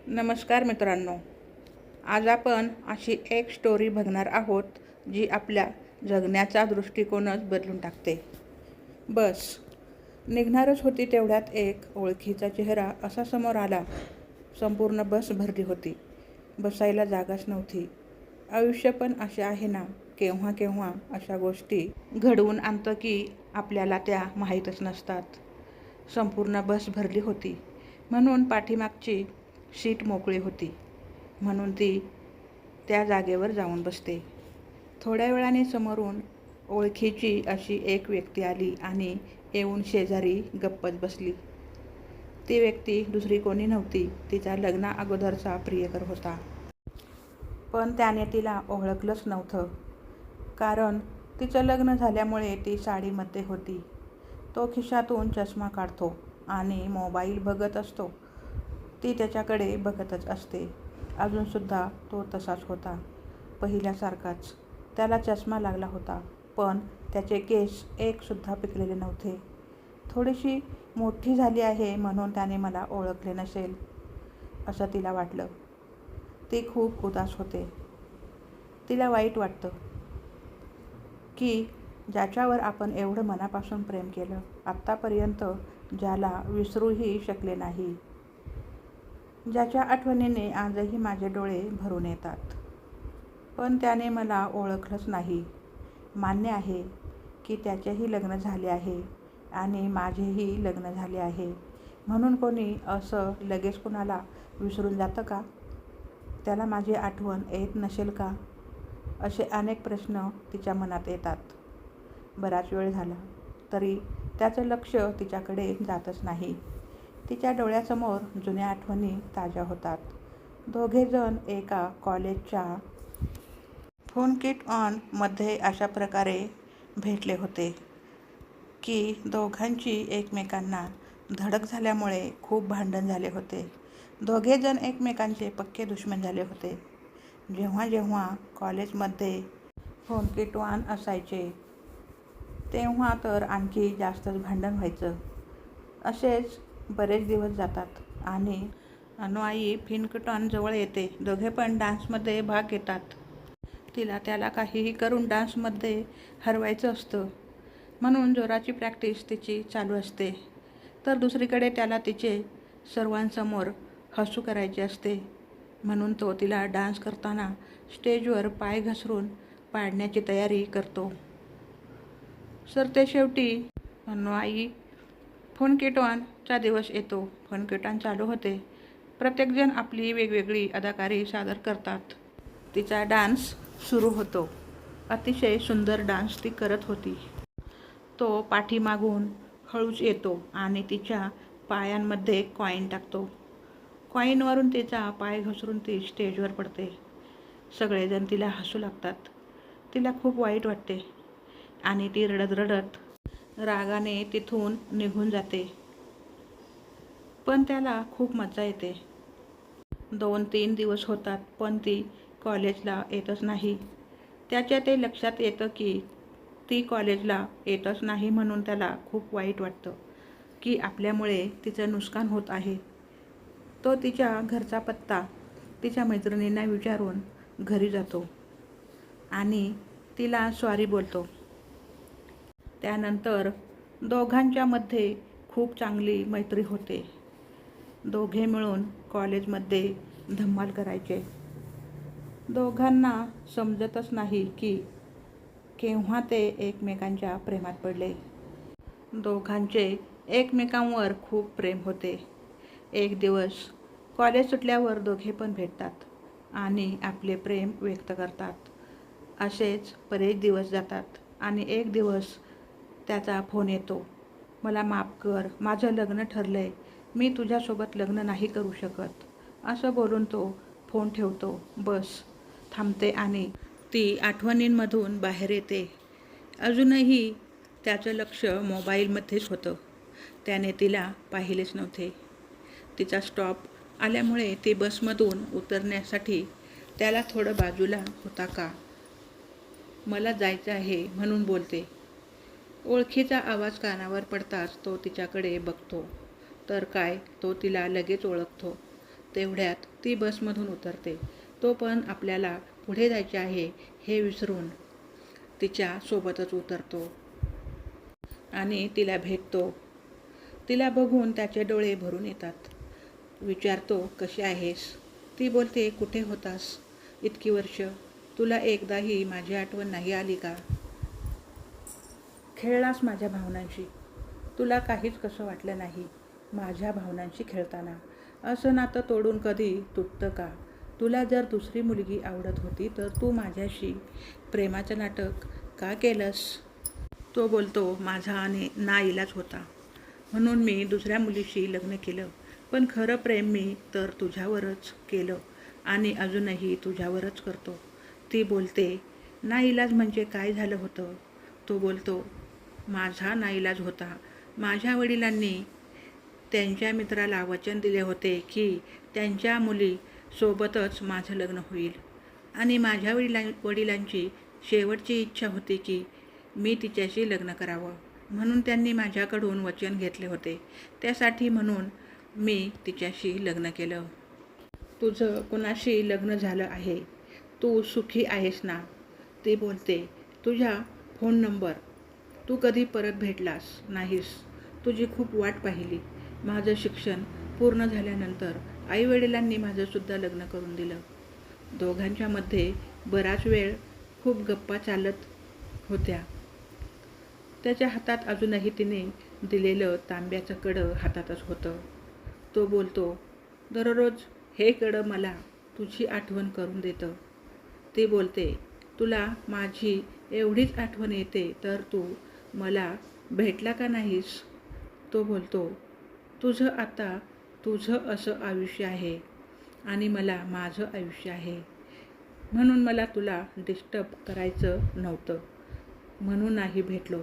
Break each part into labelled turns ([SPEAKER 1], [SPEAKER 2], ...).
[SPEAKER 1] नमस्कार मित्रांनो, आज आपण अशी एक स्टोरी बघणार आहोत जी आपल्या जगण्याचा दृष्टिकोनच बदलून टाकते. बस निघणारच होती तेवढ्यात एक ओळखीचा चेहरा असा समोर आला. संपूर्ण बस भरली होती. बसायला जागाच नव्हती. आयुष्य पण असे आहे ना, केव्हा केव्हा अशा गोष्टी घडवून आणतं की आपल्याला त्या माहीतच नसतात. संपूर्ण बस भरली होती म्हणून पाठीमागची सीट मोकळी होती म्हणून ती त्या जागेवर जाऊन बसते. थोड्या वेळाने समोरून ओळखीची अशी एक व्यक्ती आली आणि येऊन शेजारी गप्पच बसली. ती व्यक्ती दुसरी कोणी नव्हती, तिचा लग्ना अगोदरचा प्रियकर होता. पण त्याने तिला ओळखलंच नव्हतं, कारण तिचं लग्न झाल्यामुळे ती साडीमध्ये होती. तो खिशातून चष्मा काढतो आणि मोबाईल बघत असतो. ती त्याच्याकडे बघतच असते. अजूनसुद्धा तो तसाच होता, पहिल्यासारखाच. त्याला चष्मा लागला होता, पण त्याचे केस एकसुद्धा पिकलेले नव्हते. थोडीशी मोठी झाली आहे म्हणून त्याने मला ओळखले नसेल, असं तिला वाटलं. ती खूप उदास होते. तिला वाईट वाटतं की ज्याच्यावर आपण एवढं मनापासून प्रेम केलं, आत्तापर्यंत ज्याला विसरूही शकले नाही, ज्याच्या आठवणीने आजही माझे डोळे भरून येतात. पण त्याने मला ओळखलंच नाही. मान्य आहे की त्याचेही लग्न झाले आहे आणि माझेही लग्न झाले आहे, म्हणून कोणी असं लगेच कुणाला विसरून जातं का? त्याला माझी आठवण येत नसेल का? असे अनेक प्रश्न तिच्या मनात येतात. बराच वेळ झाला तरी त्याचं लक्ष तिच्याकडे जातच नाही. तिच्या डोळ्यासमोर जुन्या आठवणी ताज्या होतात. दोघेजण एका कॉलेजच्या फोन किट ऑन मध्ये अशा प्रकारे भेटले होते की दोघांची एकमेकांना धडक झाल्यामुळे खूप भांडण झाले होते. दोघेजण एकमेकांचे पक्के दुश्मन झाले होते. जेव्हा जेव्हा कॉलेजमध्ये फोन किट ऑन असायचे तेव्हा तर आणखी जास्तच भांडण व्हायचं. असेच बरेच दिवस जातात आणि अनुआई फिनकटॉन जवळ येते. दोघे पण डान्समध्ये भाग घेतात. तिला त्याला काहीही करून डान्समध्ये हरवायचं असतं म्हणून जोराची प्रॅक्टिस तिची चालू असते. तर दुसरीकडे त्याला तिचे सर्वांसमोर हसू करायचे असते म्हणून तो तिला डान्स करताना स्टेजवर पाय घसरून पाडण्याची तयारी करतो. सरतेशेवटी अनुआई फोन किट ऑनचा दिवस येतो. फोन किट ऑन चालू होते. प्रत्येकजण आपली वेगवेगळी अदाकारी सादर करतात. तिचा डान्स सुरू होतो. अतिशय सुंदर डान्स ती करत होती. तो पाठीमागून हळूच येतो आणि तिच्या पायांमध्ये कॉईन टाकतो. कॉईनवरून तिचा पाय घसरून ती स्टेजवर पडते. सगळेजण तिला हसू लागतात. तिला खूप वाईट वाटते आणि ती रडत रडत रागाने तिथून निघून जाते. पण त्याला खूप मजा येते. 2-3 दिवस होतात पण ती कॉलेजला येतच नाही. त्याच्या ते लक्षात येतं की ती कॉलेजला येतच नाही म्हणून त्याला खूप वाईट वाटतं की आपल्यामुळे तिचं नुकसान होत आहे. तो तिच्या घरचा पत्ता तिच्या मैत्रिणींना विचारून घरी जातो आणि तिला सॉरी बोलतो. त्यानंतर दोघांच्या मध्ये खूप चांगली मैत्री होते. दोघे मिळून कॉलेजमध्ये धमाल करायचे. दोघांना समजतच नाही की केव्हा ते एकमेकांच्या प्रेमात पडले. दोघांचे एकमेकांवर खूप प्रेम होते. एक दिवस कॉलेज सुटल्यावर दोघे पण भेटतात आणि आपले प्रेम व्यक्त करतात. असेच बरेच दिवस जातात आणि एक दिवस त्याचा फोन येतो. मला माफ कर, माझं लग्न ठरलंय, मी तुझ्यासोबत लग्न नाही करू शकत, असं बोलून तो फोन ठेवतो. बस थांबते आणि ती आठवणींमधून बाहेर येते. अजूनही त्याचं लक्ष मोबाईलमध्येच होतं. त्याने तिला पाहिलेच नव्हते. तिचा स्टॉप आल्यामुळे ती बसमधून उतरण्यासाठी त्याला थोडं बाजूला होता का? मला जायचं आहे म्हणून बोलते. ओळखीचा आवाज कानावर पडताच तो तिच्याकडे बघतो. तर काय, तो तिला लगेच ओळखतो. तेवढ्यात ती बसमधून उतरते. तो पण आपल्याला पुढे जायचे आहे हे विसरून तिच्या सोबतच उतरतो आणि तिला भेटतो. तिला बघून त्याचे डोळे भरून येतात. विचारतो, कशी आहेस? ती बोलते, कुठे होतास इतकी वर्ष? तुला एकदाही माझी आठवण नाही आली का? खेळलास माझ्या भावनांशी. तुला काहीच कसं वाटलं नाही माझ्या भावनांशी खेळताना? असं नातं तोडून कधी तुटतं का? तुला जर दुसरी मुलगी आवडत होती तर तू माझ्याशी प्रेमाचं नाटक का केलंस? तो बोलतो, माझा नाईलाज होता म्हणून मी दुसऱ्या मुलीशी लग्न केलं. पण खरं प्रेम मी तर तुझ्यावरच केलं आणि अजूनही तुझ्यावरच करतो. ती बोलते, नाईलाज म्हणजे काय झालं होतं? तो बोलतो, माझा नाईलाज होता. माझ्या वडिलांनी त्यांच्या मित्राला वचन दिले होते की त्यांच्या मुलीसोबतच माझं लग्न होईल आणि माझ्या वडिलांची शेवटची इच्छा होती की मी तिच्याशी लग्न करावं. म्हणून त्यांनी माझ्याकडून वचन घेतले होते. त्यासाठी म्हणून मी तिच्याशी लग्न केलं. तुझं कुणाशी लग्न झालं आहे? तू सुखी आहेस ना? ती बोलते, तुझा फोन नंबर. तू कधी परत भेटलास नाहीस. तुझी खूप वाट पाहिली. माझं शिक्षण पूर्ण झाल्यानंतर आईवडिलांनी माझंसुद्धा लग्न करून दिलं. दोघांच्या मध्ये बराच वेळ खूप गप्पा चालत होत्या. त्याच्या हातात अजूनही तिने दिलेलं तांब्याचं कडं हातातच होतं. तो बोलतो, दररोज हे कडं मला तुझी आठवण करून देतं. ती बोलते, तुला माझी एवढीच आठवण येते तर तू मला भेटला का नाहीस? तो बोलतो, तुझं असं आयुष्य आहे आणि मला माझं आयुष्य आहे. म्हणून मला तुला डिस्टर्ब करायचं नव्हतं म्हणून नाही भेटलो.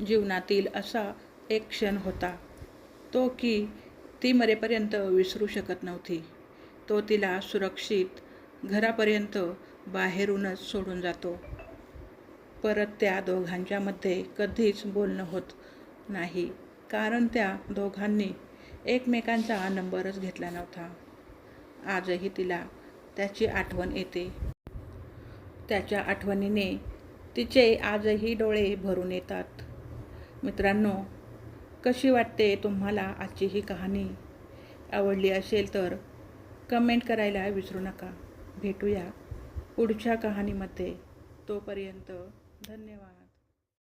[SPEAKER 1] जीवनातील असा एक क्षण होता तो की ती मरेपर्यंत विसरू शकत नव्हती. तो तिला सुरक्षित घरापर्यंत बाहेरूनच सोडून जातो. परत त्या दोघांच्या मध्ये कधीच बोलणं होत नाही कारण त्या दोघांनी एकमेकांचा नंबरच घेतला नव्हता. आजही तिला त्याची आठवण येते. त्याच्या आठवणीने तिचे आजही डोळे भरून येतात. मित्रांनो, कशी वाटते तुम्हाला आजची ही कहाणी? आवडली असेल तर कमेंट करायला विसरू नका. भेटूया पुढच्या कहाणीमध्ये. तोपर्यंत धन्यवाद.